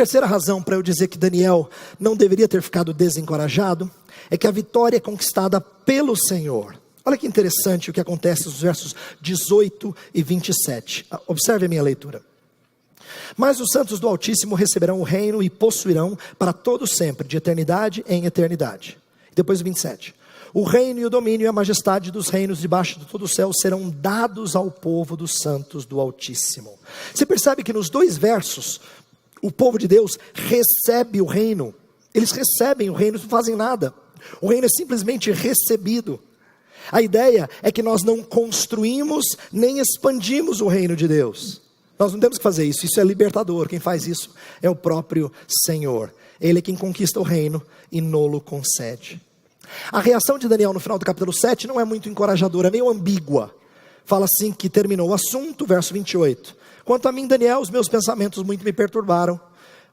terceira razão para eu dizer que Daniel não deveria ter ficado desencorajado é que a vitória é conquistada pelo Senhor. Olha que interessante o que acontece nos versos 18 e 27. Observe a minha leitura. Mas os santos do Altíssimo receberão o reino e possuirão para todo sempre, de eternidade em eternidade. Depois o 27. O reino e o domínio e a majestade dos reinos debaixo de todo o céu serão dados ao povo dos santos do Altíssimo. Você percebe que nos dois versos, o povo de Deus recebe o reino. Eles recebem o reino, não fazem nada. O reino é simplesmente recebido. A ideia é que nós não construímos nem expandimos o reino de Deus. Nós não temos que fazer isso, isso é libertador. Quem faz isso é o próprio Senhor. Ele é quem conquista o reino e nolo concede. A reação de Daniel no final do capítulo 7 não é muito encorajadora, é meio ambígua. Fala assim que terminou o assunto, verso 28. Quanto a mim, Daniel, os meus pensamentos muito me perturbaram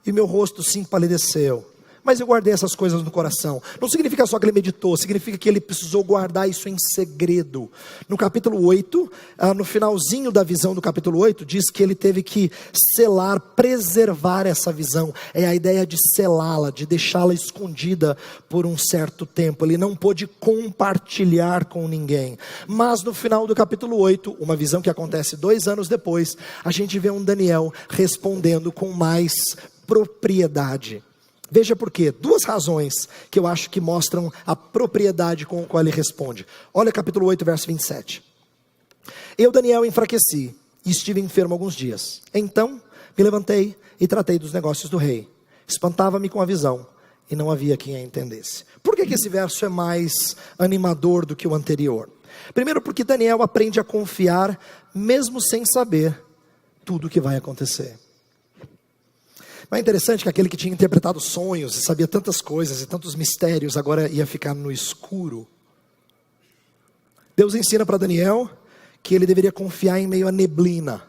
e meu rosto se empalideceu. Mas eu guardei essas coisas no coração. Não significa só que ele meditou, significa que ele precisou guardar isso em segredo. No capítulo 8, no finalzinho da visão do capítulo 8, diz que ele teve que selar, preservar essa visão. É a ideia de selá-la, de deixá-la escondida por um certo tempo. Ele não pôde compartilhar com ninguém. Mas no final do capítulo 8, uma visão que acontece 2 anos depois, a gente vê um Daniel respondendo com mais propriedade. Veja por quê. 2 razões que eu acho que mostram a propriedade com a qual ele responde. Olha capítulo 8, verso 27. Eu, Daniel, enfraqueci e estive enfermo alguns dias. Então me levantei e tratei dos negócios do rei. Espantava-me com a visão e não havia quem a entendesse. Por que esse verso é mais animador do que o anterior? Primeiro porque Daniel aprende a confiar mesmo sem saber tudo o que vai acontecer. Mas é interessante que aquele que tinha interpretado sonhos e sabia tantas coisas e tantos mistérios, agora ia ficar no escuro. Deus ensina para Daniel que ele deveria confiar em meio à neblina.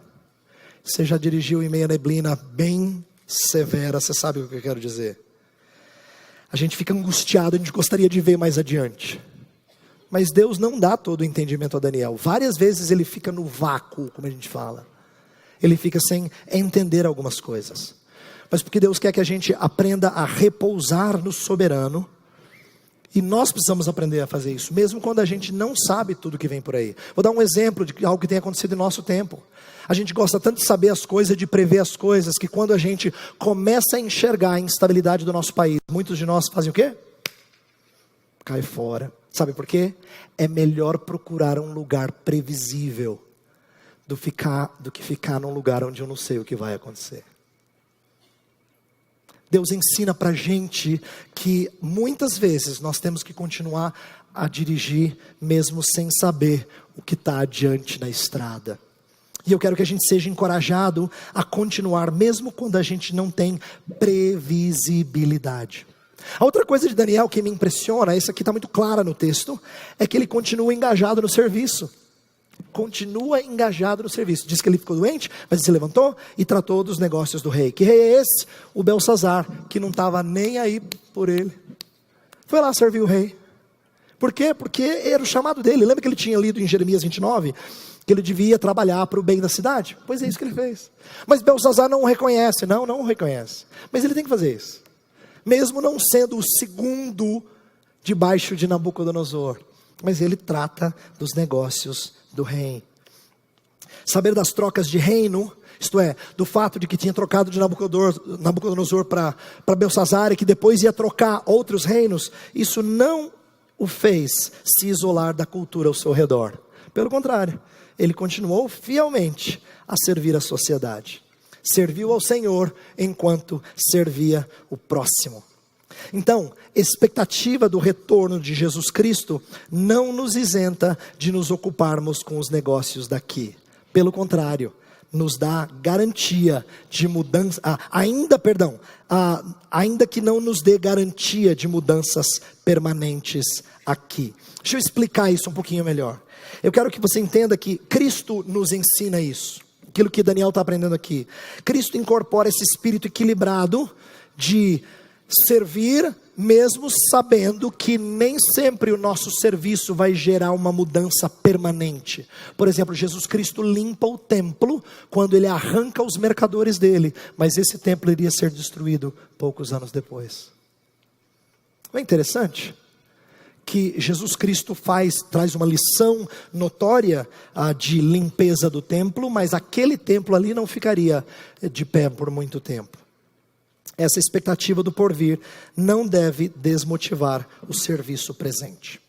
Você já dirigiu em meio à neblina bem severa, você sabe o que eu quero dizer. A gente fica angustiado, a gente gostaria de ver mais adiante. Mas Deus não dá todo o entendimento a Daniel. Várias vezes ele fica no vácuo, como a gente fala. Ele fica sem entender algumas coisas. Mas porque Deus quer que a gente aprenda a repousar no soberano. E nós precisamos aprender a fazer isso, mesmo quando a gente não sabe tudo que vem por aí. Vou dar um exemplo de algo que tem acontecido em nosso tempo. A gente gosta tanto de saber as coisas, de prever as coisas, que quando a gente começa a enxergar a instabilidade do nosso país, muitos de nós fazem o quê? Cai fora. Sabe por quê? É melhor procurar um lugar previsível do que ficar num lugar onde eu não sei o que vai acontecer. Deus ensina para a gente que muitas vezes nós temos que continuar a dirigir mesmo sem saber o que está adiante na estrada. E eu quero que a gente seja encorajado a continuar mesmo quando a gente não tem previsibilidade. A outra coisa de Daniel que me impressiona, isso aqui está muito clara no texto, é que ele continua engajado no serviço. Continua engajado no serviço. Diz que ele ficou doente, mas se levantou e tratou dos negócios do rei. Que rei é esse? O Belsazar, que não estava nem aí por ele. Foi lá servir o rei. Por quê? Porque era o chamado dele. Lembra que ele tinha lido em Jeremias 29? Que ele devia trabalhar para o bem da cidade? Pois é isso que ele fez. Mas Belsazar não o reconhece. Não o reconhece. Mas ele tem que fazer isso. Mesmo não sendo o segundo debaixo de Nabucodonosor. Mas ele trata dos negócios do rei. Saber das trocas de reino, isto é, do fato de que tinha trocado de Nabucodonosor para Belsazar e que depois ia trocar outros reinos, isso não o fez se isolar da cultura ao seu redor. Pelo contrário, ele continuou fielmente a servir a sociedade. Serviu ao Senhor enquanto servia o próximo. Então, expectativa do retorno de Jesus Cristo não nos isenta de nos ocuparmos com os negócios daqui. Pelo contrário, nos dá garantia de mudança, ainda que não nos dê garantia de mudanças permanentes aqui. Deixa eu explicar isso um pouquinho melhor. Eu quero que você entenda que Cristo nos ensina isso. Aquilo que Daniel está aprendendo aqui. Cristo incorpora esse espírito equilibrado de servir, mesmo sabendo que nem sempre o nosso serviço vai gerar uma mudança permanente. Por exemplo, Jesus Cristo limpa o templo quando ele arranca os mercadores dele, mas esse templo iria ser destruído poucos anos depois. Não é interessante que Jesus Cristo traz uma lição notória de limpeza do templo, mas aquele templo ali não ficaria de pé por muito tempo. Essa expectativa do porvir não deve desmotivar o serviço presente.